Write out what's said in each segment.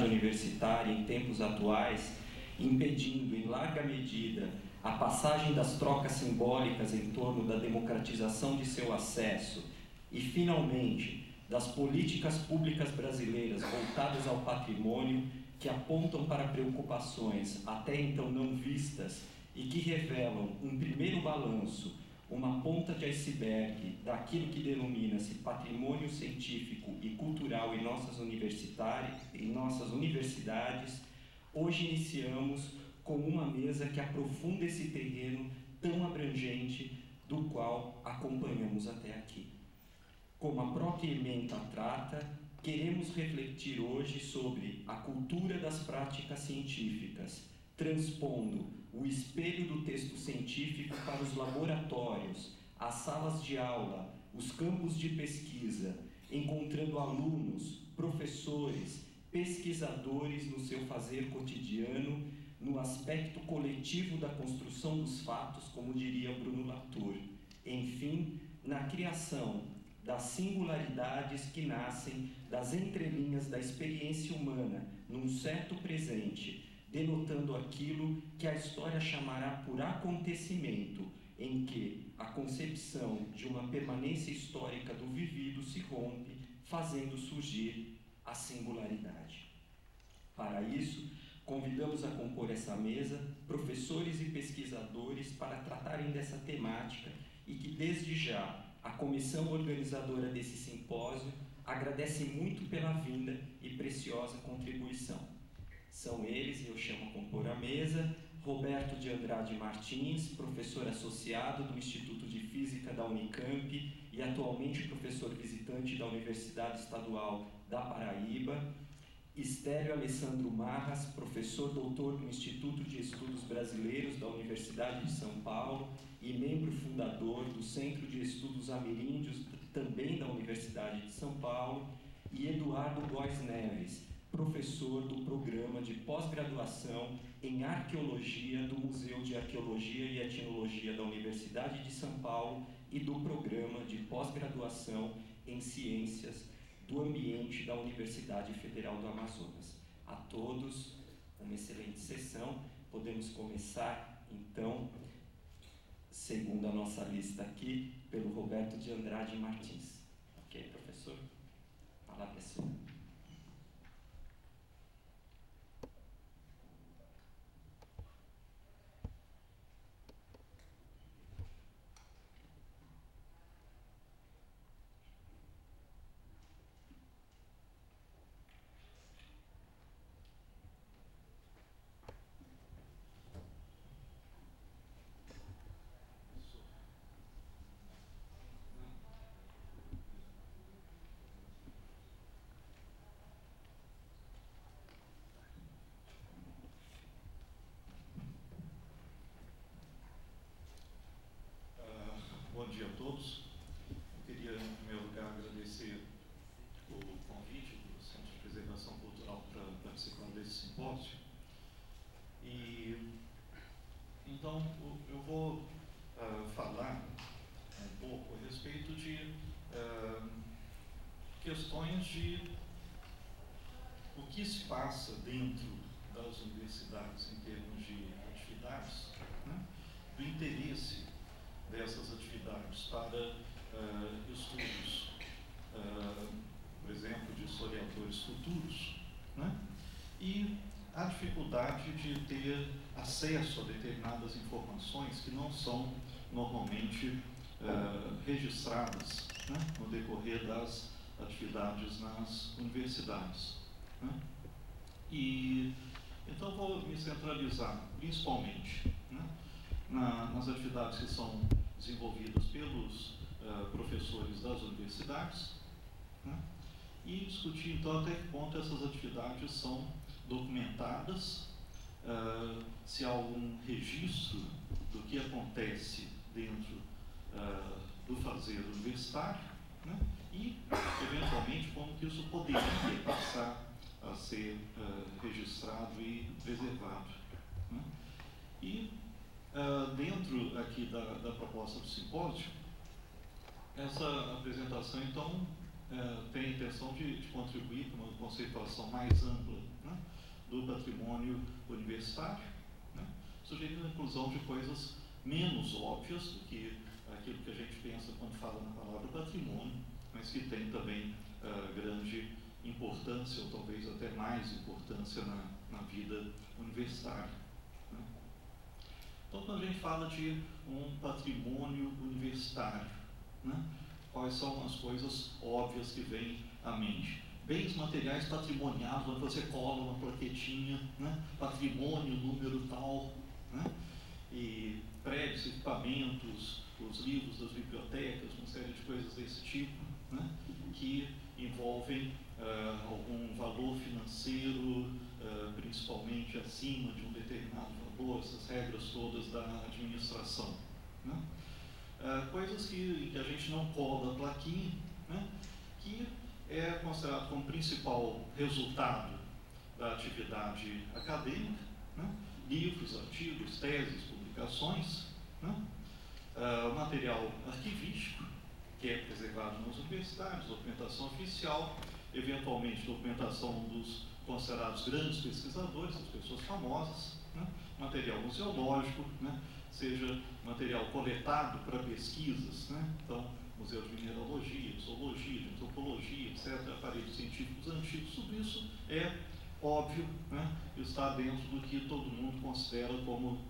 atividade universitária em tempos atuais, impedindo, em larga medida, a passagem das trocas simbólicas em torno da democratização de seu acesso e, finalmente, das políticas públicas brasileiras voltadas ao patrimônio que apontam para preocupações até então não vistas e que revelam um primeiro balanço, uma ponta de iceberg daquilo que denomina-se patrimônio científico e cultural em nossas universidades, hoje iniciamos com uma mesa que aprofunda esse terreno tão abrangente do qual acompanhamos até aqui. Como a própria ementa trata, queremos refletir hoje sobre a cultura das práticas científicas, transpondo o espelho do texto científico para os laboratórios, as salas de aula, os campos de pesquisa, encontrando alunos, professores, pesquisadores no seu fazer cotidiano, no aspecto coletivo da construção dos fatos, como diria Bruno Latour. Enfim, na criação das singularidades que nascem das entrelinhas da experiência humana, num certo presente, denotando aquilo que a história chamará por acontecimento, em que a concepção de uma permanência histórica do vivido se rompe, fazendo surgir a singularidade. Para isso, convidamos a compor essa mesa professores e pesquisadores para tratarem dessa temática e que, desde já, a comissão organizadora desse simpósio agradece muito pela vinda e preciosa contribuição. São eles, e eu chamo a compor a mesa, Roberto de Andrade Martins, professor associado do Instituto de Física da Unicamp e atualmente professor visitante da Universidade Estadual da Paraíba, Estélio Alessandro Marras, professor doutor do Instituto de Estudos Brasileiros da Universidade de São Paulo e membro fundador do Centro de Estudos Ameríndios, também da Universidade de São Paulo, e Eduardo Góes Neves, professor do programa de pós-graduação em Arqueologia do Museu de Arqueologia e Etnologia da Universidade de São Paulo e do programa de pós-graduação em Ciências do Ambiente da Universidade Federal do Amazonas. A todos, uma excelente sessão. Podemos começar, então, segundo a nossa lista aqui, pelo Roberto de Andrade Martins. Ok, professor? A palavra é sua. Bom dia a todos. Eu queria, em primeiro lugar, agradecer o convite do Centro de Preservação Cultural para participar desse simpósio. E, então, eu vou falar um pouco a respeito de questões de o que se passa dentro das universidades em termos de atividades, né, do interesse dessas atividades para estudos, por exemplo, de historiadores futuros, né? E a dificuldade de ter acesso a determinadas informações que não são normalmente registradas, né, no decorrer das atividades nas universidades, né? E então vou me centralizar principalmente, né, nas atividades que são desenvolvidas pelos professores das universidades, né, e discutir então até que ponto essas atividades são documentadas, se há algum registro do que acontece dentro do fazer universitário, né, e eventualmente como que isso poderia passar a ser registrado e preservado, né. E dentro aqui da proposta do simpósio, essa apresentação, então, tem a intenção de contribuir para uma conceituação mais ampla, né, do patrimônio universitário, né? Sugerindo a inclusão de coisas menos óbvias do que aquilo que a gente pensa quando fala na palavra patrimônio, mas que tem também grande importância, ou talvez até mais importância na vida universitária, né? Então, quando a gente fala de um patrimônio universitário, né, quais são as coisas óbvias que vêm à mente? Bens materiais patrimoniais, onde você cola uma plaquetinha, né, patrimônio número tal, né, e prédios, equipamentos, os livros das bibliotecas, uma série de coisas desse tipo, né, que envolvem algum valor financeiro, principalmente acima de um determinado valor, essas regras todas da administração, né? Coisas que a gente não cola a plaquinha, né, que é considerado como principal resultado da atividade acadêmica, né, livros, artigos, teses, publicações, né, material arquivístico, que é preservado nas universidades, documentação oficial, eventualmente documentação dos considerados grandes pesquisadores, as pessoas famosas, né, material museológico, né, seja material coletado para pesquisas, né, então museu de mineralogia, de zoologia, de antropologia, etc., aparelhos científicos antigos, tudo isso é óbvio, né, está dentro do que todo mundo considera como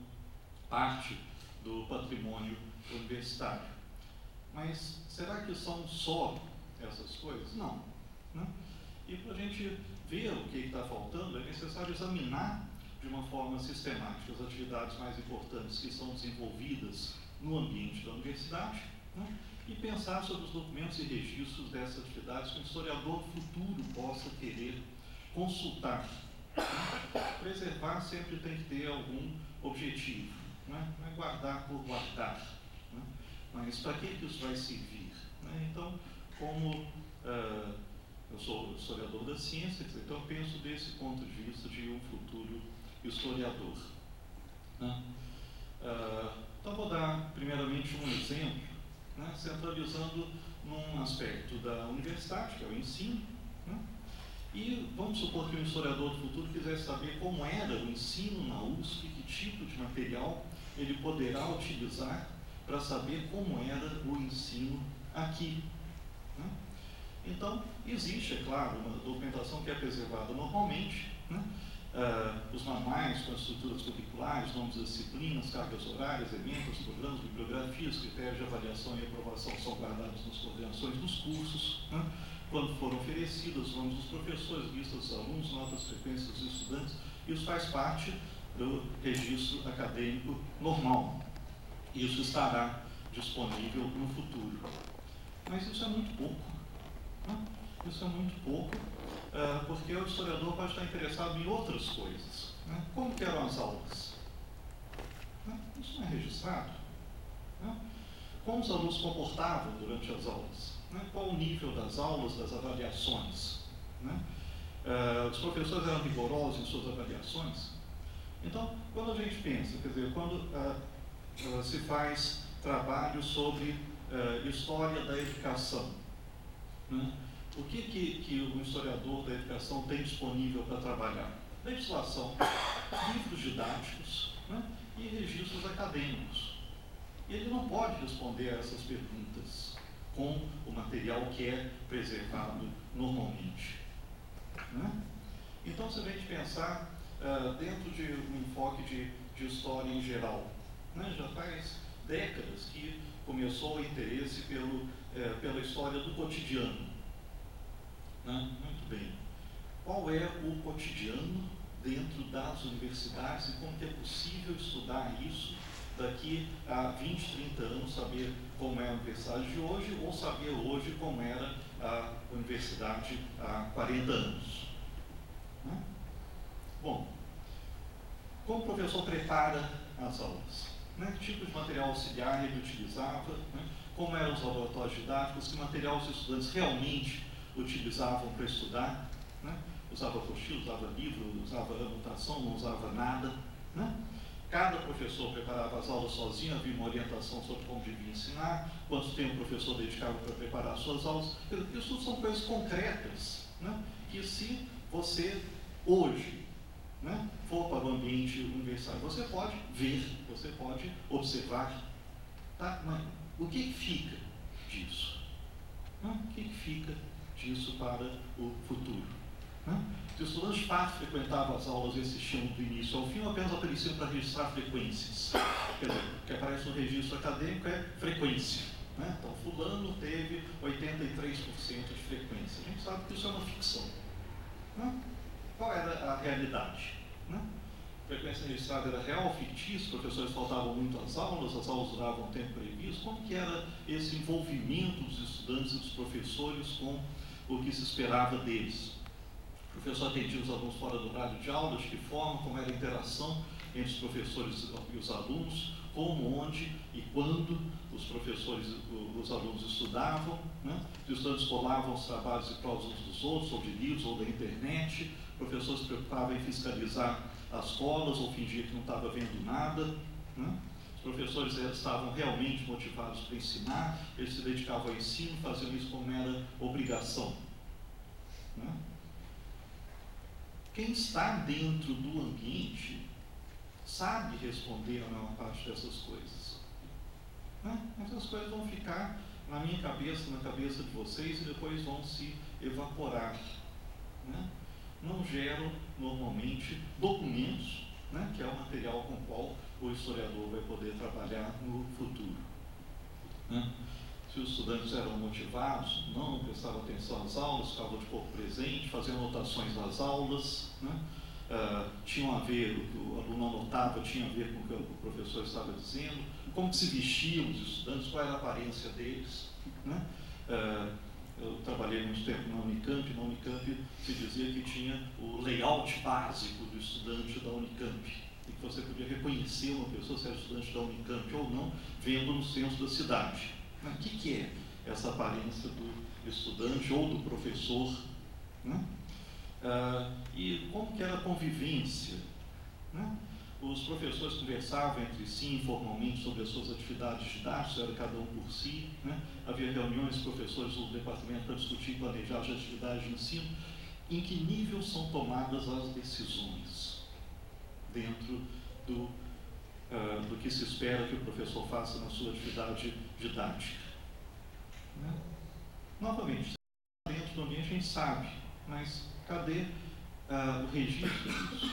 parte do patrimônio universitário. Mas será que são só essas coisas? Não, né? E para a gente ver o que está faltando, é necessário examinar de uma forma sistemática as atividades mais importantes que são desenvolvidas no ambiente da universidade, né, e pensar sobre os documentos e registros dessas atividades que o historiador futuro possa querer consultar. Preservar sempre tem que ter algum objetivo, né? Não é guardar por guardar, né? Mas para que isso vai servir, né? Então, como eu sou historiador da ciência, então eu penso desse ponto de vista de um futuro historiador, né? Então vou dar primeiramente um exemplo, né, centralizando num aspecto da universidade, que é o ensino, né? E vamos supor que o historiador do futuro quisesse saber como era o ensino na USP, que tipo de material ele poderá utilizar para saber como era o ensino aqui, né? Então, existe, é claro, uma documentação que é preservada normalmente, né? Os manuais com as estruturas curriculares, nomes das disciplinas, cargas horárias, eventos, programas, bibliografias, critérios de avaliação e aprovação são guardados nas coordenações dos cursos, né? Quando foram oferecidos, os nomes dos professores, listas dos alunos, notas, frequências dos estudantes, isso faz parte do registro acadêmico normal. Isso estará disponível no futuro. Mas isso é muito pouco, né? Isso é muito pouco, porque o historiador pode estar interessado em outras coisas, né? Como que eram as aulas? Né? Isso não é registrado, né? Como os alunos se comportavam durante as aulas? Né? Qual o nível das aulas, das avaliações? Né? Os professores eram rigorosos em suas avaliações? Então, quando a gente pensa, quer dizer, quando se faz trabalho sobre história da educação, né? O que o historiador da educação tem disponível para trabalhar? Legislação, livros didáticos, né, e registros acadêmicos. E ele não pode responder a essas perguntas com o material que é preservado normalmente, né? Então, se a gente pensar dentro de um enfoque de história em geral, né, já faz décadas que começou o interesse pela história do cotidiano, né? Muito bem. Qual é o cotidiano dentro das universidades e como que é possível estudar isso daqui a 20, 30 anos, saber como é a universidade de hoje ou saber hoje como era a universidade há 40 anos. Né? Bom, como o professor prepara as aulas? Né? Que tipo de material auxiliar ele utilizava? Né? Como eram os laboratórios didáticos? Que material os estudantes realmente utilizavam para estudar? Né? Usava apostila, usava livro, usava anotação, não usava nada, né? Cada professor preparava as aulas sozinho, havia uma orientação sobre como devia ensinar, quanto tempo o professor dedicava para preparar as suas aulas. Isso são coisas concretas, né? Que se você hoje ambiente universitário. Você pode ver, você pode observar, tá? Mas o que fica disso? O que fica disso para o futuro? Os estudantes de fato frequentavam as aulas e assistiam do início ao fim, ou apenas apareciam para registrar frequências. Quer dizer, o que aparece no registro acadêmico é frequência. Então, fulano teve 83% de frequência. A gente sabe que isso é uma ficção. Qual era a realidade? A frequência registrada era real ou fictícia? Os professores faltavam muito às aulas, as aulas duravam o tempo previsto. Como que era esse envolvimento dos estudantes e dos professores com o que se esperava deles? O professor atendia os alunos fora do horário de aula, de que forma, como era a interação entre os professores e os alunos, como, onde e quando os professores e os alunos estudavam, os estudantes colavam os trabalhos e provas uns dos outros, ou de livros, ou da internet. O professor se preocupava em fiscalizar as colas, ou fingia que não estava vendo nada. Os professores estavam realmente motivados para ensinar, eles se dedicavam ao ensino, faziam isso como era obrigação. Quem está dentro do ambiente sabe responder a maior parte dessas coisas. Essas coisas vão ficar na minha cabeça, na cabeça de vocês, e depois vão se evaporar. Não geram, normalmente, documentos, que é o material com o qual o historiador vai poder trabalhar no futuro. Se os estudantes eram motivados, não prestavam atenção às aulas, ficavam de corpo presente, faziam anotações das aulas, tinham a ver, o que o aluno anotava tinha a ver com o que o professor estava dizendo, como se vestiam os estudantes, qual era a aparência deles. Eu trabalhei muito tempo na Unicamp, e na Unicamp se dizia que tinha o layout básico do estudante da Unicamp, e que você podia reconhecer uma pessoa, se era estudante da Unicamp ou não, vendo no centro da cidade. O que é essa aparência do estudante ou do professor? E como que era a convivência? Os professores conversavam entre si informalmente sobre as suas atividades didáticas, era cada um por si. Havia reuniões de professores do departamento para discutir e planejar as atividades de ensino. Em que nível são tomadas as decisões dentro do que se espera que o professor faça na sua atividade didática? Novamente, dentro do ambiente a gente sabe, mas cadê o registro disso?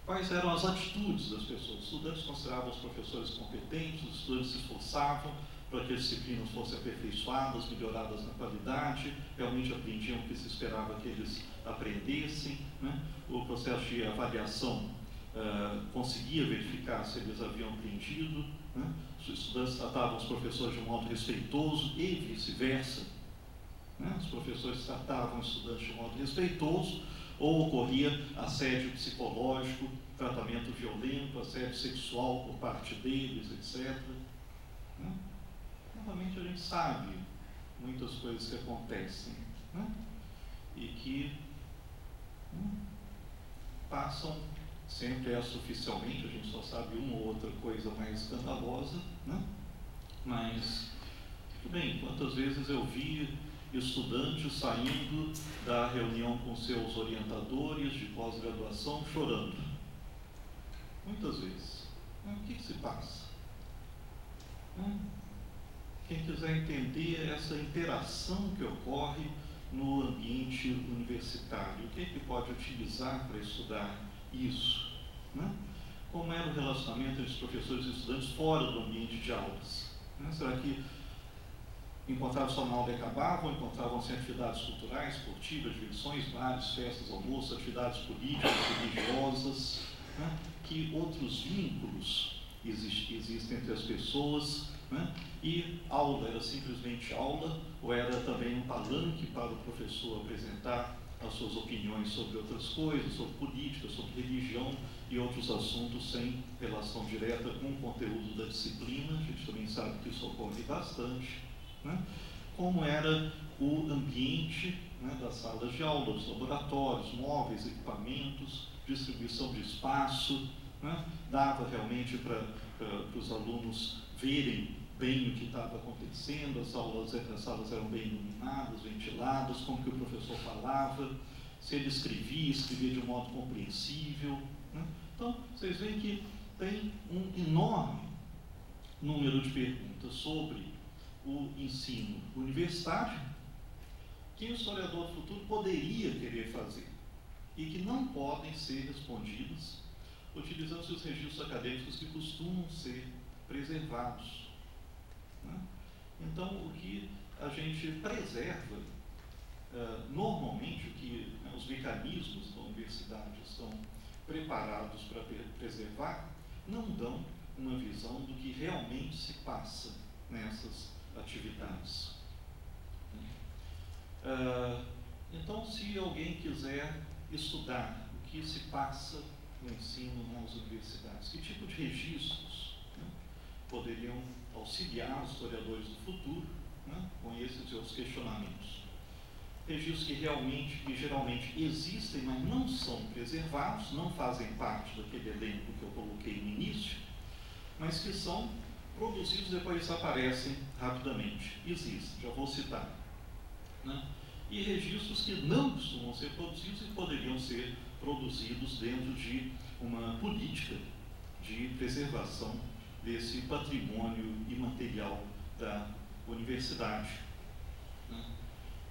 Quais eram as atitudes das pessoas? Os estudantes consideravam os professores competentes, os estudantes se esforçavam para que as disciplinas fossem aperfeiçoadas, melhoradas na qualidade, realmente aprendiam o que se esperava que eles aprendessem. O processo de avaliação conseguia verificar se eles haviam aprendido. Os estudantes tratavam os professores de um modo respeitoso e vice-versa. Os professores tratavam os estudantes de um modo respeitoso, ou ocorria assédio psicológico, tratamento violento, assédio sexual por parte deles, etc. Novamente a gente sabe muitas coisas que acontecem, e que passam sempre extraoficialmente, a gente só sabe uma ou outra coisa mais escandalosa, mas, tudo bem, quantas vezes eu vi estudantes saindo da reunião com seus orientadores de pós-graduação chorando? Muitas vezes. O que se passa? Quem quiser entender essa interação que ocorre no ambiente universitário, o que pode utilizar para estudar isso? Como era o relacionamento entre os professores e estudantes fora do ambiente de aulas? Será que encontravam só na aula e acabavam, encontravam-se em atividades culturais, esportivas, diversões, bares, festas, almoços, atividades políticas, religiosas? Que outros vínculos existem entre as pessoas? E aula era simplesmente aula, ou era também um palanque para o professor apresentar as suas opiniões sobre outras coisas, sobre política, sobre religião e outros assuntos sem relação direta com o conteúdo da disciplina? A gente também sabe que isso ocorre bastante. Como era o ambiente das salas de aula, dos laboratórios, móveis, equipamentos, distribuição de espaço, dava realmente para os alunos verem bem o que estava acontecendo, as salas eram bem iluminadas, ventiladas, como que o professor falava, se ele escrevia de um modo compreensível, né? Então, vocês veem que tem um enorme número de perguntas sobre o ensino universitário que o historiador do futuro poderia querer fazer e que não podem ser respondidas utilizando os registros acadêmicos que costumam ser preservados, né? Então, o que a gente preserva, normalmente, o que os mecanismos da universidade estão preparados para preservar, não dão uma visão do que realmente se passa nessas atividades. Então, se alguém quiser estudar o que se passa no ensino nas universidades, que tipo de registros, né, poderiam auxiliar os historiadores do futuro, né, com esses e outros questionamentos? Registros que geralmente existem, mas não são preservados, não fazem parte daquele elenco que eu coloquei no início, mas que são produzidos e depois desaparecem rapidamente. Existem, já vou citar, né? E registros que não costumam ser produzidos e poderiam ser produzidos dentro de uma política de preservação desse patrimônio imaterial da universidade, né?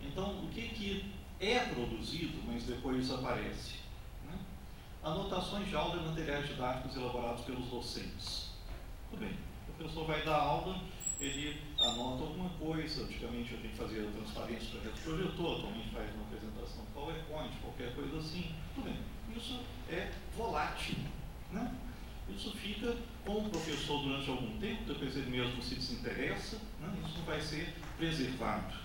Então, o que é produzido, mas depois desaparece, né? Anotações de aula e materiais didáticos elaborados pelos docentes. Tudo bem, o professor vai dar aula, ele anota alguma coisa. Antigamente a gente fazia transparência para o projetor, atualmente faz uma apresentação PowerPoint, qualquer coisa assim. Tudo bem, isso é volátil, né? Isso fica com o professor durante algum tempo, depois ele mesmo se desinteressa, né? Isso não vai ser preservado,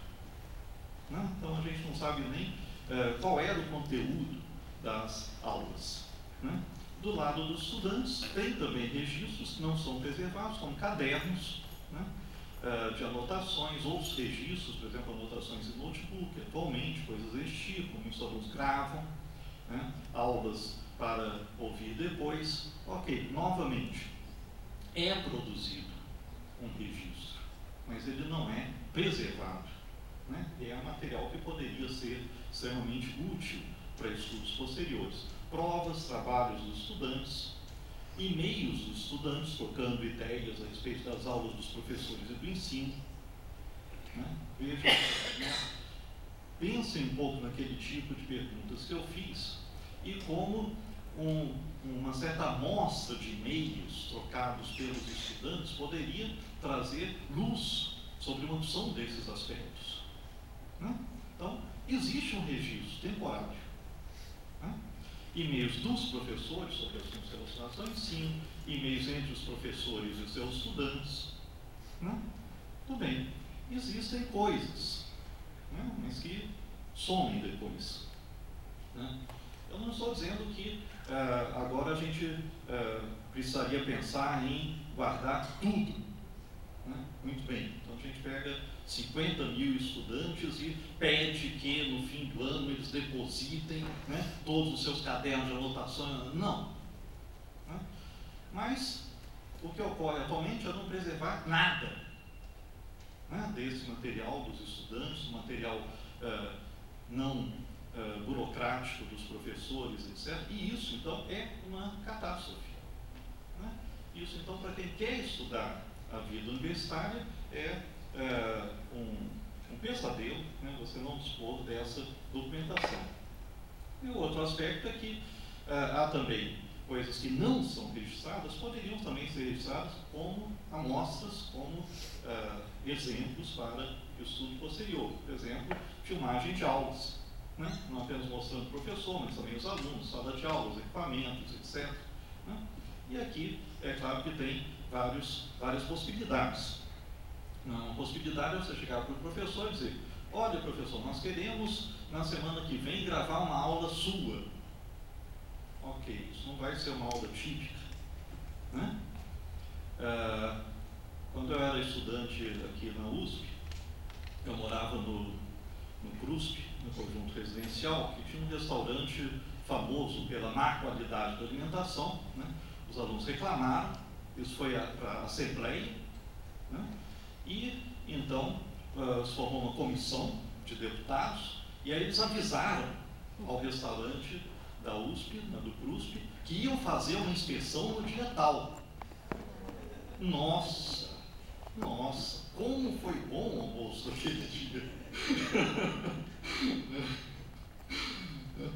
né? Então a gente não sabe nem qual era o conteúdo das aulas, né? Do lado dos estudantes, tem também registros que não são preservados, como cadernos, né, de anotações, outros registros, por exemplo, anotações em notebook, atualmente, coisas desse tipo, muitos alunos gravam, né, aulas para ouvir depois. Ok, novamente, é produzido um registro, mas ele não é preservado, né? É um material que poderia ser extremamente útil para estudos posteriores. Provas, trabalhos dos estudantes, e-mails dos estudantes trocando ideias a respeito das aulas dos professores e do ensino, né? Vejam, né? Pensem um pouco naquele tipo de perguntas que eu fiz e como uma certa amostra de e-mails trocados pelos estudantes poderia trazer luz sobre uma opção desses aspectos, né? Então, existe um registro temporário, né? E-mails dos professores sobre assuntos relacionados ao ensino, e-mails entre os professores e os seus estudantes, né? Tudo bem, existem coisas, né, mas que somem depois, né? Eu não estou dizendo que agora a gente precisaria pensar em guardar tudo, né? Muito bem, então a gente pega 50 mil estudantes e pede que no fim do ano eles depositem, né, todos os seus cadernos de anotação. Não, né? Mas o que ocorre atualmente é não preservar nada, né, desse material dos estudantes, material não burocrático dos professores, etc. E isso então é uma catástrofe, né? Isso então, para quem quer estudar a vida universitária, é um pesadelo, né, você não dispor dessa documentação. E o outro aspecto é que há também coisas que não são registradas, poderiam também ser registradas como amostras, como exemplos para o estudo posterior. Por exemplo, filmagem de aulas, né? Não apenas mostrando o professor, mas também os alunos, sala de aula, os equipamentos, etc., né? E aqui, é claro que tem várias possibilidades. Uma possibilidade é você chegar para o professor e dizer: olha, professor, nós queremos na semana que vem gravar uma aula sua. Ok, isso não vai ser uma aula típica, né? Quando eu era estudante aqui na USP, eu morava no CRUSP, no conjunto residencial, que tinha um restaurante famoso pela má qualidade da alimentação, né? Os alunos reclamaram, isso foi para a Assembleia, né? E então se formou uma comissão de deputados, e aí eles avisaram ao restaurante da USP, do CRUSP, que iam fazer uma inspeção no dia tal. Nossa, como foi bom o almoço aquele dia.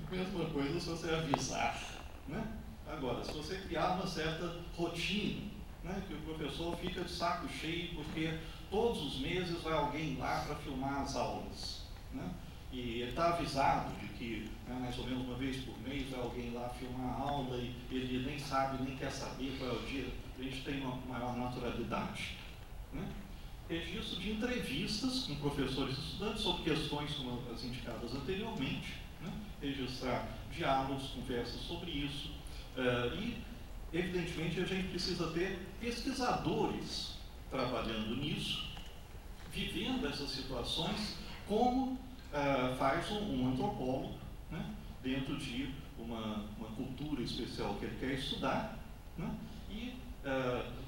Mesma coisa se você avisar, né? Agora, se você criar uma certa rotina, né, que o professor fica de saco cheio porque todos os meses vai alguém lá para filmar as aulas, né? E ele está avisado de que, né, mais ou menos uma vez por mês vai alguém lá filmar a aula e ele nem sabe, nem quer saber qual é o dia. A gente tem uma maior naturalidade, né? Registro de entrevistas com professores e estudantes sobre questões como as indicadas anteriormente, né? Registrar diálogos, conversas sobre isso, e, evidentemente, a gente precisa ter pesquisadores trabalhando nisso, vivendo essas situações, como faz um antropólogo, né? Dentro de uma cultura especial que ele quer estudar, né? E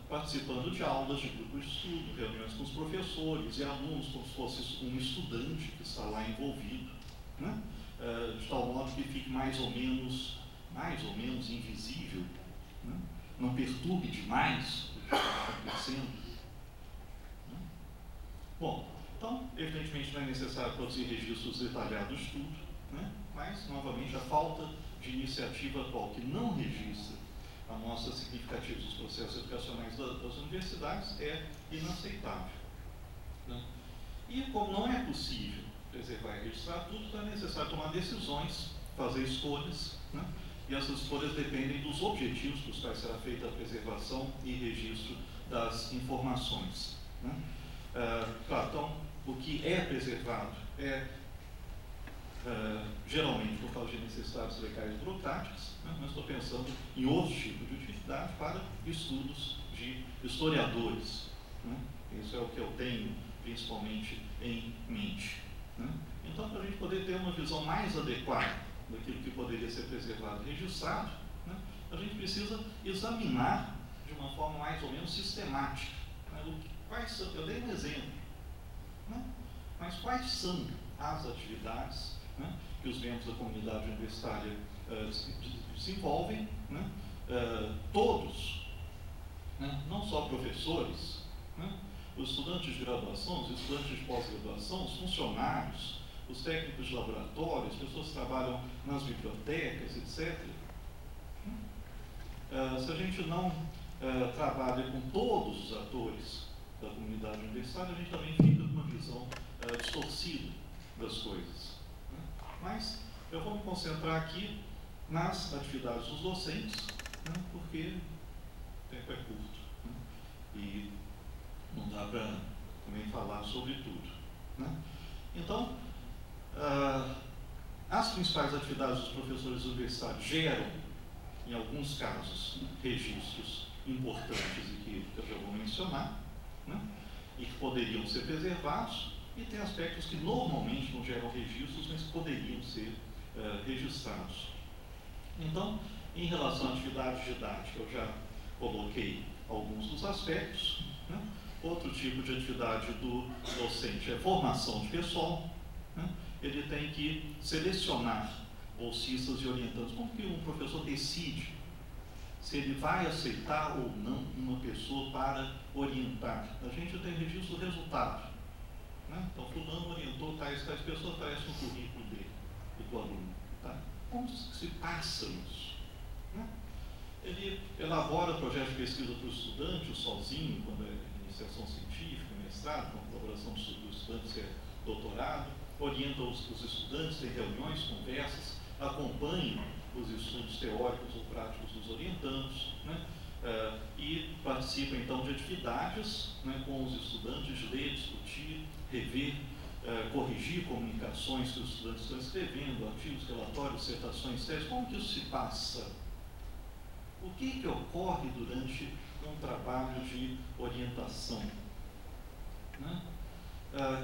participando de aulas de grupos de estudo, reuniões com os professores e alunos, como se fosse um estudante que está lá envolvido, né? De tal modo que fique mais ou menos invisível, né? Não perturbe demais o que está acontecendo, né? Bom, então, evidentemente não é necessário produzir registros detalhados de tudo, né? Mas, novamente, a falta de iniciativa atual que não registra amostras significativas dos processos educacionais das universidades é inaceitável, né? E como não é possível preservar e registrar tudo, então é necessário tomar decisões, fazer escolhas, né? E essas escolhas dependem dos objetivos para os quais será feita a preservação e registro das informações, né? Claro, então, o que é preservado é geralmente por causa de necessidades legais e burocráticas, né? Mas estou pensando em outros tipos de utilidade para estudos de historiadores, né? Isso é o que eu tenho principalmente em mente, né? Então, para a gente poder ter uma visão mais adequada daquilo que poderia ser preservado e registrado, né, a gente precisa examinar de uma forma mais ou menos sistemática, né, eu dei um exemplo, né, mas quais são as atividades, né, que os membros da comunidade universitária desenvolvem, né, todos, né, não só professores, né, os estudantes de graduação, os estudantes de pós-graduação, os funcionários, os técnicos de laboratório, as pessoas que trabalham nas bibliotecas, etc. Se a gente não trabalha com todos os atores da comunidade universitária, a gente também fica com uma visão distorcida das coisas, né? Mas eu vou me concentrar aqui nas atividades dos docentes, né, porque o tempo é curto, né, e não dá para também falar sobre tudo, né? Então, as principais atividades dos professores universitários geram, em alguns casos, registros importantes e que eu já vou mencionar, né, e que poderiam ser preservados, e tem aspectos que normalmente não geram registros, mas poderiam ser registrados. Então, em relação à atividade didática, eu já coloquei alguns dos aspectos, né? Outro tipo de atividade do docente é formação de pessoal, né? Ele tem que selecionar bolsistas e orientandos. Como que um professor decide se ele vai aceitar ou não uma pessoa para orientar? A gente tem registro do resultado, né? Então, fulano orientou tais pessoas, aparece no currículo dele e do aluno, tá? Como se passa isso, né? Ele elabora projetos de pesquisa para o estudante, sozinho, quando é iniciação científica, mestrado, com colaboração do estudante, se é doutorado, orienta os estudantes, tem reuniões, conversas, acompanha os estudos teóricos ou práticos dos orientandos, né? E participa então de atividades, né, com os estudantes, de ler, discutir, rever, corrigir comunicações que os estudantes estão escrevendo, artigos, relatórios, dissertações, teses. Como que isso se passa? O que ocorre durante um trabalho de orientação, né?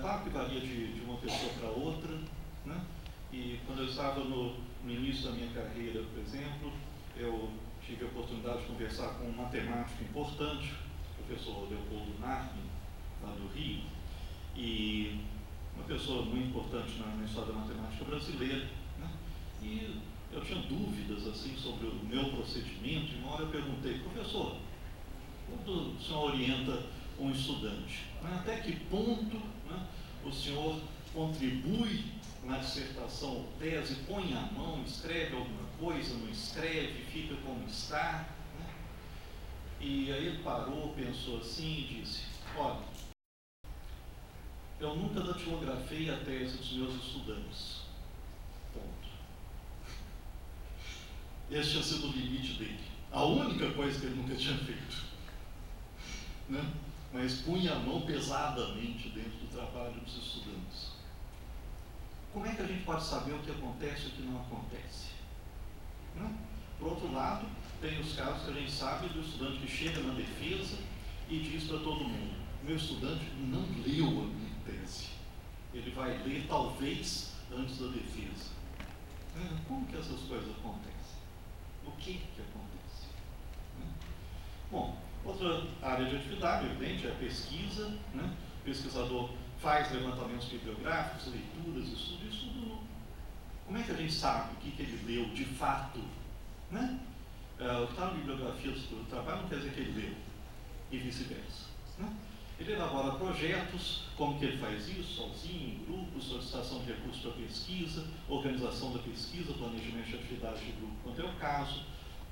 Claro que varia de uma pessoa para outra, né? E quando eu estava no início da minha carreira, por exemplo, eu tive a oportunidade de conversar com um matemático importante, o professor Leopoldo Narni, lá do Rio, e uma pessoa muito importante na história da matemática brasileira, né? E eu tinha dúvidas assim sobre o meu procedimento, e uma hora eu perguntei: professor, quando o senhor orienta um estudante, até que ponto, né, o senhor contribui na dissertação ou tese, põe a mão, escreve alguma coisa, não escreve, fica como está, né? E aí ele parou, pensou assim e disse: olha, eu nunca datilografei a tese dos meus estudantes. Ponto. Esse tinha sido o limite dele. A única coisa que ele nunca tinha feito. Né? Mas punha a mão pesadamente dentro do trabalho dos estudantes. Como é que a gente pode saber o que acontece e o que não acontece? Né? Por outro lado, tem os casos que a gente sabe do estudante que chega na defesa e diz para todo mundo: meu estudante não leu a minha tese. Ele vai ler talvez antes da defesa. Como que essas coisas acontecem? O que acontece? Bom, outra área de atividade, evidente, é a pesquisa. Né? O pesquisador faz levantamentos bibliográficos, leituras, estudo. Como é que a gente sabe o que ele leu de fato? Né? O que está na bibliografia do trabalho não quer dizer que ele leu, e vice-versa. Né? Ele elabora projetos, como que ele faz isso, sozinho, em grupo, solicitação de recursos para pesquisa, organização da pesquisa, planejamento de atividade de grupo, quando é o caso,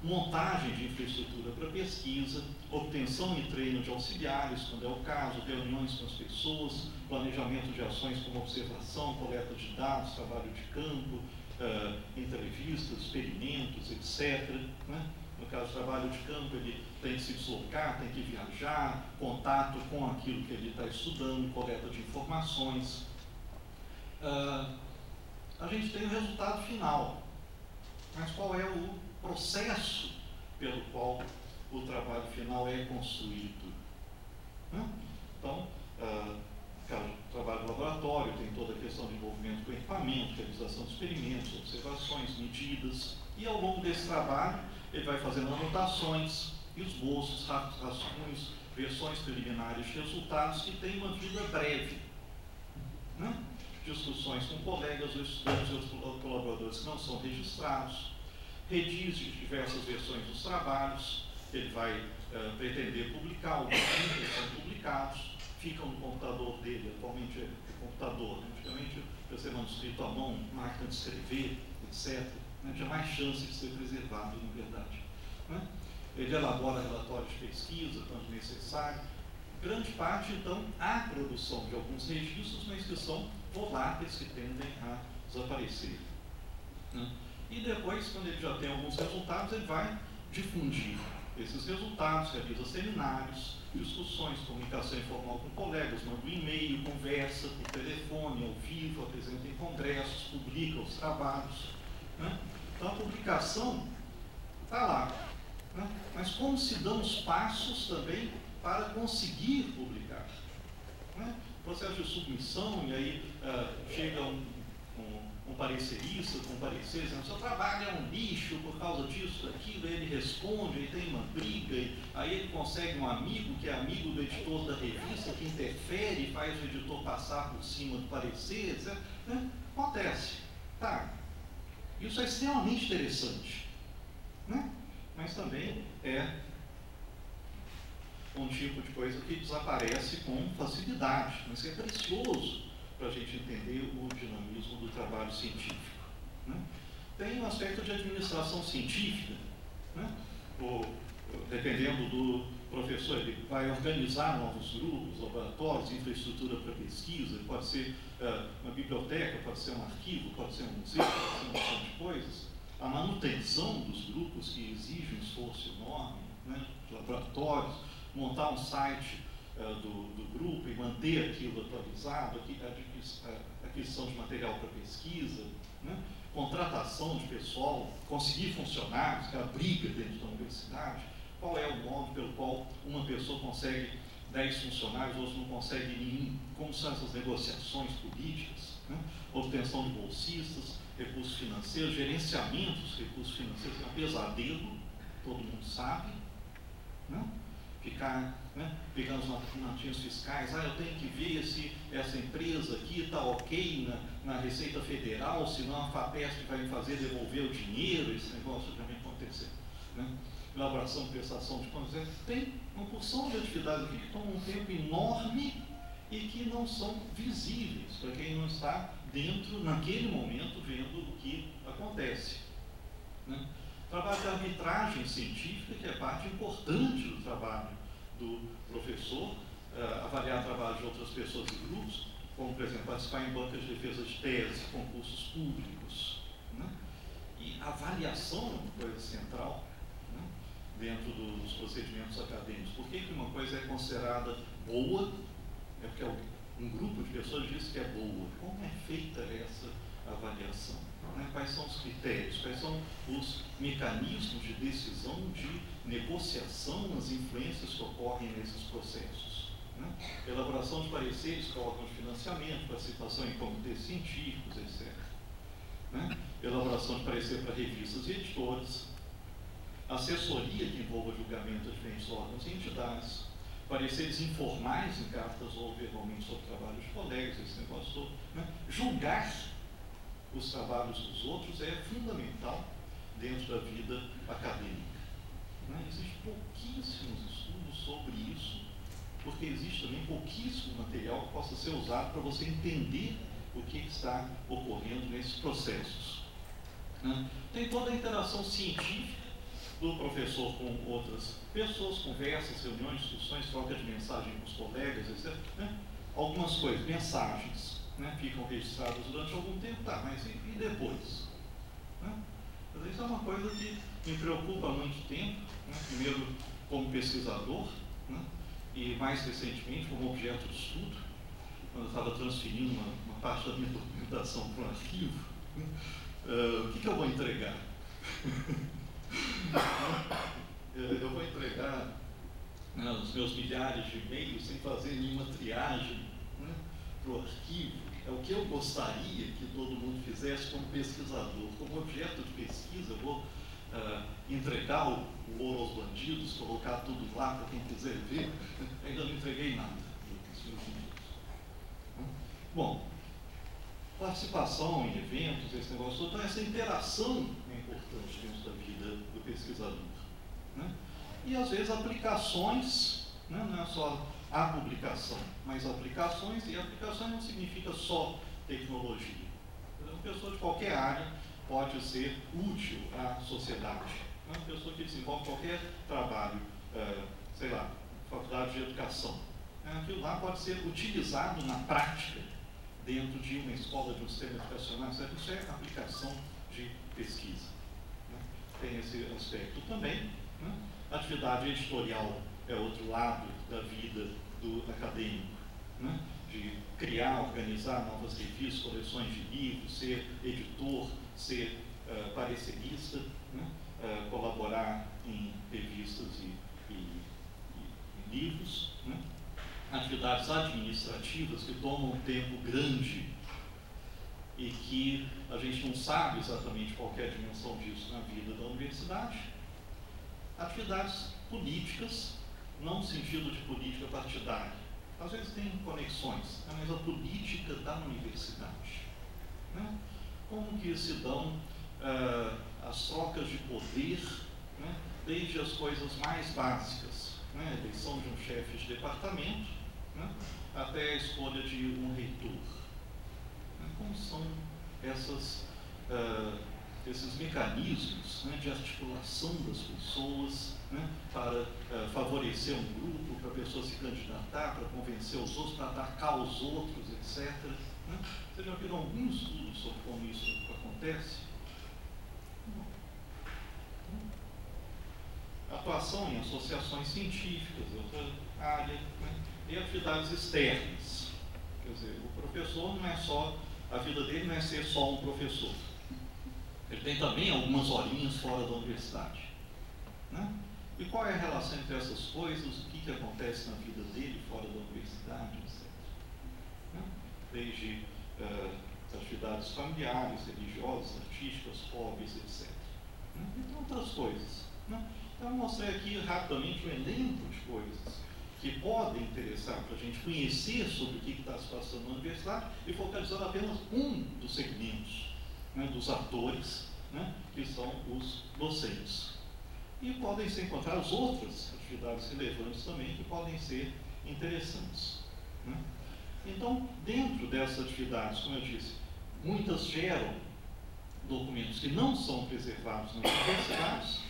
montagem de infraestrutura para pesquisa, obtenção e treino de auxiliares, quando é o caso, reuniões com as pessoas, planejamento de ações como observação, coleta de dados, trabalho de campo, entrevistas, experimentos, etc. Né? No caso do trabalho de campo, ele tem que se deslocar, tem que viajar, contato com aquilo que ele está estudando, coleta de informações. A gente tem o resultado final, mas qual é o processo pelo qual o trabalho final é construído? Né? Então, o trabalho do laboratório tem toda a questão de envolvimento com equipamento, realização de experimentos, observações, medidas, e ao longo desse trabalho ele vai fazendo anotações, esboços, rascunhos, versões preliminares de resultados que têm uma vida breve. Né? Discussões com colegas ou estudantes e outros colaboradores que não são registrados, redige diversas versões dos trabalhos, ele vai pretender publicar, alguns livros são publicados, ficam no computador dele, atualmente é computador, né? Antigamente para ser manuscrito à mão, máquina de escrever, etc. Né? Tinha mais chance de ser preservado, na verdade. Né? Ele elabora relatórios de pesquisa, quando necessário. Grande parte, então, há produção de alguns registros, mas que são voláteis, que tendem a desaparecer. Né? E depois, quando ele já tem alguns resultados, ele vai difundir esses resultados, realiza seminários, discussões, comunicação informal com colegas, manda um e-mail, conversa por telefone, ao vivo, apresenta em congressos, publica os trabalhos. Né? Então a publicação está lá. Né? Mas como se dão os passos também para conseguir publicar? Né? Processo de submissão, e aí chega um parecerista com parecer, dizendo: seu trabalho é um lixo por causa disso, daquilo, aí ele responde, aí tem uma briga, e aí ele consegue um amigo que é amigo do editor da revista, que interfere e faz o editor passar por cima do parecer, etc. Né? Acontece. Tá. Isso é extremamente interessante. Né? Mas também é um tipo de coisa que desaparece com facilidade, mas que é precioso para a gente entender o dinamismo do trabalho científico. Né? Tem um aspecto de administração científica. Né? Dependendo do professor, ele vai organizar novos grupos, laboratórios, infraestrutura para pesquisa, pode ser uma biblioteca, pode ser um arquivo, pode ser um museu, pode ser uma opção de coisas. A manutenção dos grupos, que exige um esforço enorme, né? De laboratórios, montar um site do grupo e manter aquilo atualizado, aquisição de material para pesquisa, né? Contratação de pessoal, conseguir funcionários, aquela briga dentro da universidade. Qual é o modo pelo qual uma pessoa consegue 10 funcionários, outros não conseguem nenhum? Como são essas negociações políticas? Né? Obtenção de bolsistas, recursos financeiros, gerenciamento dos recursos financeiros, é um pesadelo, todo mundo sabe. Né? Ficar pegando as notinhas fiscais, eu tenho que ver se essa empresa aqui está ok na Receita Federal, senão a FAPESP vai me fazer devolver o dinheiro, esse negócio já vem acontecer. Né? Elaboração de prestação de contas, tem uma porção de atividades aqui que tomam um tempo enorme e que não são visíveis para quem não está dentro, naquele momento, vendo o que acontece. Né? Trabalho de arbitragem científica, que é parte importante do trabalho do professor, avaliar trabalho de outras pessoas e grupos, como, por exemplo, participar em bancas de defesa de tese, concursos públicos. Né? E avaliação é uma coisa central, né, dentro dos procedimentos acadêmicos. Por que uma coisa é considerada boa? É porque um grupo de pessoas diz que é boa. Como é feita essa avaliação? Né? Quais são os critérios? Quais são os mecanismos de decisão, de negociação, as influências que ocorrem nesses processos? Né? Elaboração de pareceres para órgãos de financiamento, participação em comitês científicos, etc. Né? Elaboração de parecer para revistas e editores, assessoria que envolva julgamento de diferentes órgãos e entidades, pareceres informais em cartas ou verbalmente sobre trabalho de colegas, esse negócio todo. Né? Julgar os trabalhos dos outros é fundamental dentro da vida acadêmica. Né? Existem pouquíssimos estudos sobre isso, porque existe também pouquíssimo material que possa ser usado para você entender o que está ocorrendo nesses processos. Né? Tem toda a interação científica do professor com outras pessoas, conversas, reuniões, discussões, troca de mensagem com os colegas, etc. Né? Algumas coisas, mensagens, né, ficam registradas durante algum tempo, tá, mas e depois? Né? Mas isso é uma coisa que me preocupa há muito tempo, né? Primeiro como pesquisador, né? E mais recentemente como objeto de estudo, quando eu estava transferindo uma parte da minha documentação para um arquivo. Né? O que eu vou entregar? Eu vou entregar, né, os meus milhares de e-mails sem fazer nenhuma triagem, né, para o arquivo. É o que eu gostaria que todo mundo fizesse como pesquisador. Como objeto de pesquisa, eu vou entregar o ouro aos bandidos, colocar tudo lá para quem quiser ver. Ainda não entreguei nada dos meus livros. Bom, participação em eventos, esse negócio todo, então essa interação é importante dentro da vida do pesquisador. Né? E às vezes aplicações, né? Não é só a publicação, mas aplicações, e aplicações não significa só tecnologia. Uma pessoa de qualquer área pode ser útil à sociedade. Uma pessoa que desenvolve qualquer trabalho, sei lá, faculdade de educação. Aquilo lá pode ser utilizado na prática dentro de uma escola, de um sistema educacional, etc. Isso é aplicação de pesquisa. Né? Tem esse aspecto também. Né? Atividade editorial é outro lado da vida do acadêmico, né? De criar, organizar novas revistas, coleções de livros, ser editor, ser parecerista, né? Colaborar em revistas e livros. Né? Atividades administrativas que tomam um tempo grande e que a gente não sabe exatamente qual é a dimensão disso na vida da universidade. Atividades políticas, não no sentido de política partidária. Às vezes tem conexões, mas a política da universidade. Né? Como que se dão as trocas de poder, né? Desde as coisas mais básicas, né? Eleição de um chefe de departamento, né? Até a escolha de um reitor. Né? Como são esses mecanismos, né, de articulação das pessoas, né, para favorecer um grupo, para a pessoa se candidatar, para convencer os outros, para atacar os outros, etc. Né? Vocês já viram algum estudo sobre como isso acontece? Atuação em associações científicas, outra área, né? E atividades externas. Quer dizer, o professor não é só, a vida dele não é ser só um professor. Ele tem também algumas horinhas fora da universidade. Né? E qual é a relação entre essas coisas, o que acontece na vida dele fora da universidade, etc. Né? Desde atividades familiares, religiosas, artísticas, hobbies, etc. Né? Entre outras coisas. Né? Então, eu mostrei aqui rapidamente um elenco de coisas que podem interessar para a gente conhecer sobre o que está se passando na universidade e focalizando apenas um dos segmentos, né, dos atores, né, que são os docentes. E podem ser encontradas outras atividades relevantes também que podem ser interessantes, né? Então, dentro dessas atividades, como eu disse, muitas geram documentos que não são preservados nas universidades,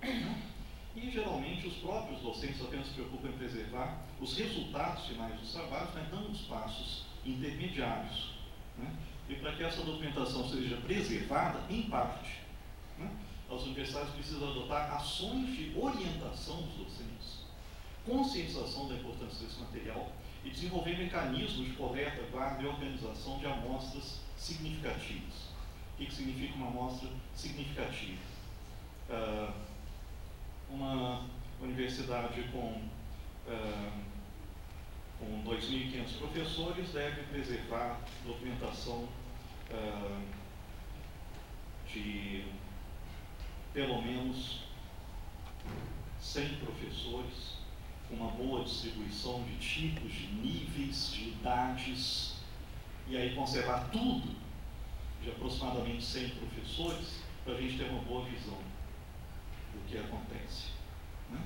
né? E geralmente os próprios docentes apenas se preocupam em preservar os resultados finais dos trabalhos, mas não os passos intermediários, né? E para que essa documentação seja preservada, em parte, né, as universidades precisam adotar ações de orientação dos docentes, conscientização da importância desse material e desenvolver mecanismos de coleta, guarda e organização de amostras significativas. O que significa uma amostra significativa? Uma universidade com 2.500 professores deve preservar documentação de pelo menos 100 professores, com uma boa distribuição de tipos, de níveis, de idades, e aí conservar tudo de aproximadamente 100 professores, para a gente ter uma boa visão do que acontece, né?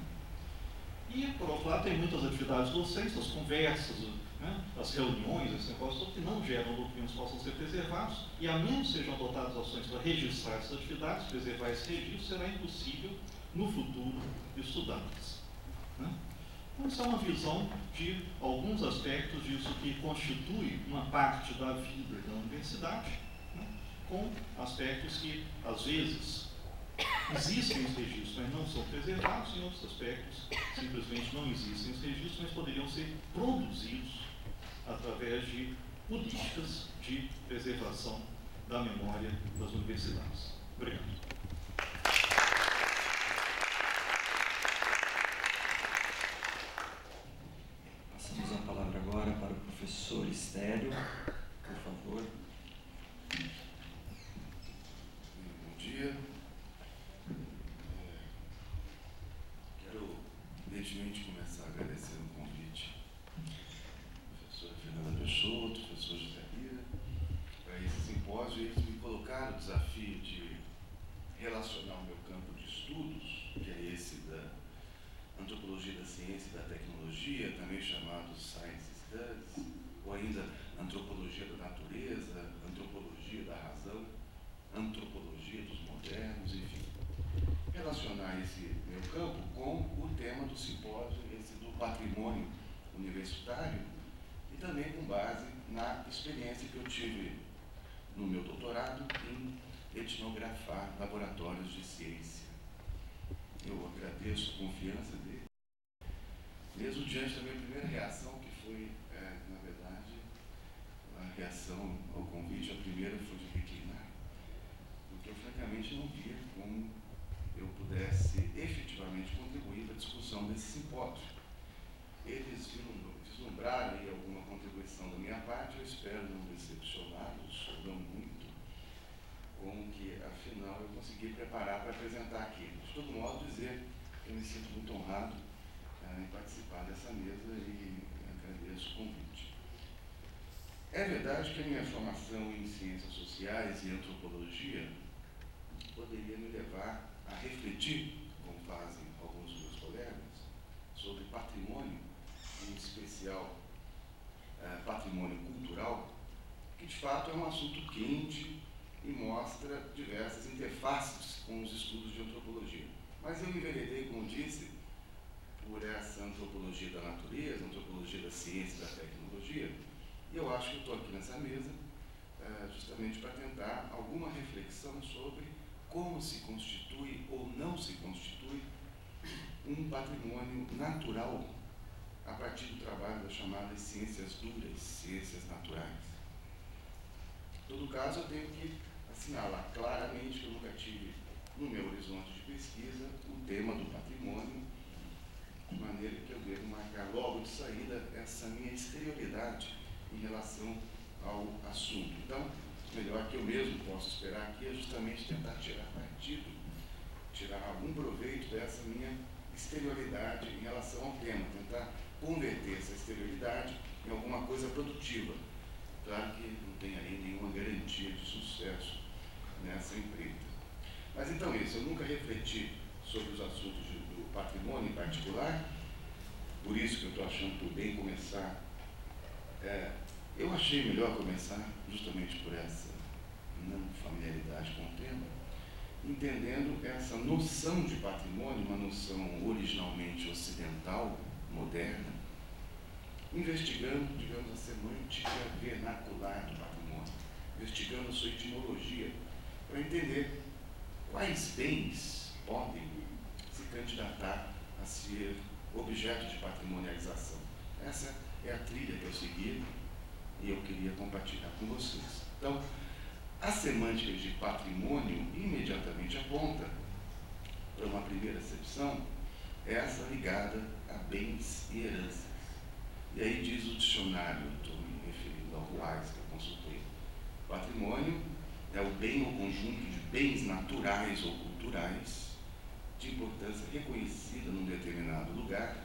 E, por outro lado, tem muitas atividades docentes, as conversas, né, as reuniões, esse negócio todo, que não geram documentos que possam ser preservados, e a menos sejam adotadas ações para registrar essas atividades, preservar esse registro, será impossível, no futuro, estudá-las, né? Então, essa é uma visão de alguns aspectos disso que constitui uma parte da vida da universidade, né, com aspectos que, às vezes, existem os registros, mas não são preservados, e em outros aspectos simplesmente não existem os registros, mas poderiam ser produzidos através de políticas de preservação da memória das universidades. Obrigado. Passamos a palavra agora para o professor Estélio, por favor. Bom dia. Quero, evidentemente, começar agradecendo o convite da professora Fernanda Peixoto, professor José Lira, para esse simpósio. Eles me colocaram o desafio de relacionar o meu campo de estudos, que é esse da antropologia da ciência e da tecnologia, também chamado Science Studies, ou ainda antropologia da natureza, antropologia da razão, antropologia dos modernos, enfim. Relacionar esse meu campo com o tema do simpósio, esse do patrimônio universitário, e também com base na experiência que eu tive no meu doutorado em etnografar laboratórios de ciência. Eu agradeço a confiança dele, mesmo diante da minha primeira reação, que foi, na verdade, a reação ao convite. A primeira foi de reclinar, porque eu francamente não via como eu pudesse efetivamente contribuir para a discussão desse simpósio. Eles vislumbraram aí alguma contribuição da minha parte, eu espero não decepcioná-los, ou não muito, com que, afinal, eu consegui preparar para apresentar aqui. De todo modo, dizer que eu me sinto muito honrado em participar dessa mesa e agradeço o convite. É verdade que a minha formação em ciências sociais e antropologia poderia me levar a refletir, como fazem alguns dos meus colegas, sobre patrimônio, em especial patrimônio cultural, que de fato é um assunto quente e mostra diversas interfaces com os estudos de antropologia. Mas eu enveredei, como disse, por essa antropologia da natureza, antropologia da ciência e da tecnologia, e eu acho que eu estou aqui nessa mesa justamente para tentar alguma reflexão sobre como se constitui ou não se constitui um patrimônio natural a partir do trabalho das chamadas ciências duras, ciências naturais. Em todo caso, eu tenho que assinalar claramente que eu nunca tive no meu horizonte de pesquisa o tema do patrimônio, de maneira que eu devo marcar logo de saída essa minha exterioridade em relação ao assunto. Então, o melhor que eu mesmo posso esperar aqui é justamente tentar tirar partido, tirar algum proveito dessa minha exterioridade em relação ao tema, tentar converter essa exterioridade em alguma coisa produtiva. Claro que não tem aí nenhuma garantia de sucesso nessa empreita. Mas então isso, eu nunca refleti sobre os assuntos do patrimônio em particular, por isso que eu estou achando por bem começar. Eu achei melhor começar justamente por essa não familiaridade com o tema, entendendo essa noção de patrimônio, uma noção originalmente ocidental, moderna, investigando, digamos, a semântica vernacular do patrimônio, investigando a sua etimologia, para entender quais bens podem se candidatar a ser objeto de patrimonialização. Essa é a trilha que eu segui e eu queria compartilhar com vocês. Então, a semântica de patrimônio imediatamente aponta para uma primeira acepção, essa ligada a bens e heranças. E aí diz o dicionário, eu estou me referindo ao Wise, que eu consultei, patrimônio é o bem ou conjunto de bens naturais ou culturais de importância reconhecida num determinado lugar,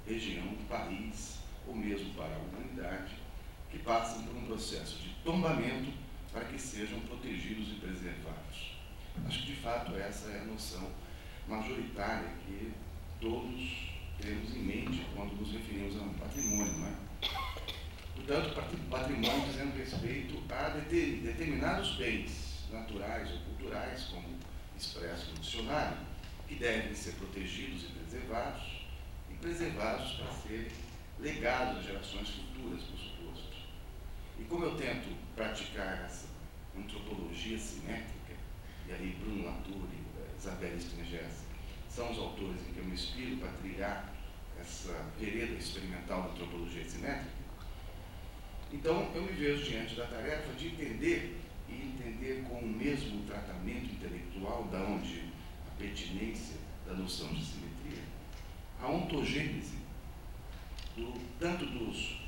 região, país ou mesmo para a humanidade, que passam por um processo de tombamento para que sejam protegidos e preservados. Acho que, de fato, essa é a noção majoritária que todos temos em mente quando nos referimos a um patrimônio, não é? Portanto, patrimônio dizendo respeito a determinados bens naturais ou culturais, como expresso no dicionário, que devem ser protegidos e preservados para serem legados às gerações futuras, por suposto. E como eu tento praticar essa antropologia simétrica, e aí Bruno Latour e Isabelle Stringers são os autores em que eu me inspiro para trilhar essa vereda experimental da antropologia simétrica, então eu me vejo diante da tarefa de entender com o mesmo tratamento intelectual, da onde a pertinência da noção de simetria, a ontogênese tanto dos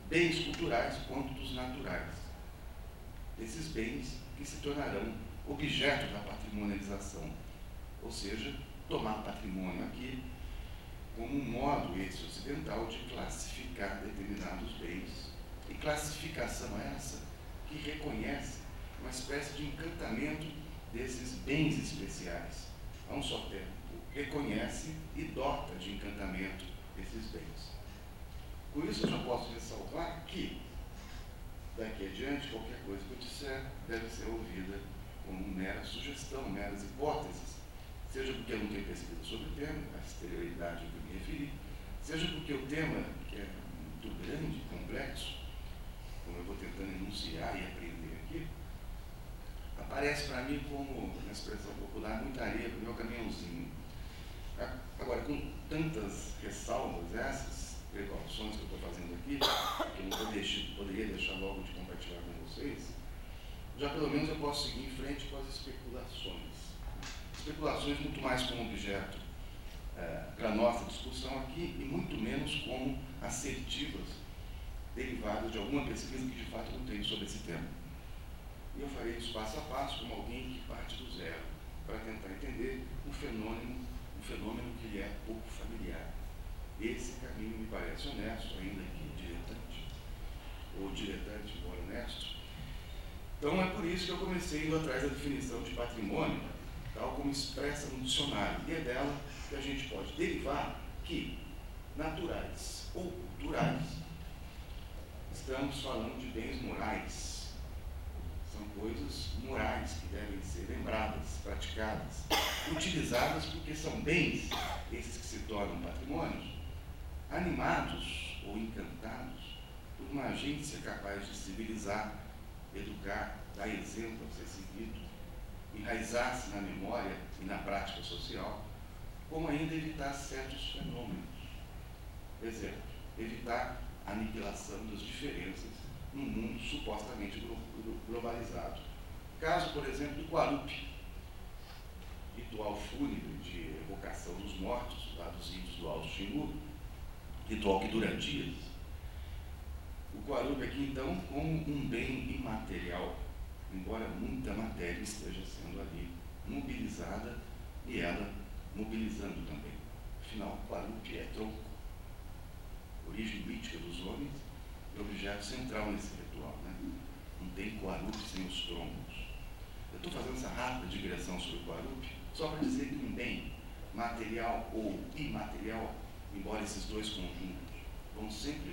bens culturais quanto dos naturais. Esses bens que se tornarão objeto da patrimonialização, ou seja, tomar patrimônio aqui como um modo esse ocidental de classificar determinados bens, e classificação essa que reconhece uma espécie de encantamento desses bens especiais. A um só tempo, reconhece e dota de encantamento esses bens. Com isso eu já posso ressalvar que, daqui adiante, qualquer coisa que eu disser deve ser ouvida como mera sugestão, meras hipóteses, seja porque eu não tenho pesquisa sobre o tema, a exterioridade a que eu me referi, seja porque o tema, que é muito grande, complexo, como eu vou tentando enunciar e aprender aqui, aparece para mim como, na expressão popular, muita areia para o meu caminhãozinho. Agora, com tantas ressalvas, essas precauções que eu estou fazendo aqui, que eu não poderia deixar logo de compartilhar com vocês, já pelo menos eu posso seguir em frente com as especulações. Especulações muito mais como objeto para a nossa discussão aqui e muito menos como assertivas derivadas de alguma pesquisa que de fato eu não tenho sobre esse tema. E eu farei isso passo a passo como alguém que parte do zero para tentar entender um fenômeno que lhe é pouco familiar. Esse caminho me parece honesto, ainda que diletante, ou diletante, embora honesto. Então é por isso que eu comecei indo atrás da definição de patrimônio, tal como expressa no dicionário, e é dela que a gente pode derivar que naturais ou culturais, estamos falando de bens morais. São coisas morais que devem ser lembradas, praticadas, utilizadas porque são bens, esses que se tornam patrimônios, animados ou encantados por uma agência capaz de civilizar, educar, dar exemplo a ser seguido, enraizar-se na memória e na prática social, como ainda evitar certos fenômenos. Por exemplo, evitar a aniquilação das diferenças num mundo supostamente globalizado. Caso, por exemplo, do Quarupi, ritual fúnebre de evocação dos mortos, lá dos índios do Alto Xingu, ritual que dura dias. O Quarupi aqui, então, como um bem imaterial, embora muita matéria esteja sendo ali mobilizada e ela mobilizando também. Afinal, o Quarupi é tronco. origem mítica dos homens e objeto central nesse ritual, né? Não tem Quarup sem os troncos. Eu estou fazendo essa rápida digressão sobre o Quarup só para dizer que um bem material ou imaterial, embora esses dois conjuntos vão sempre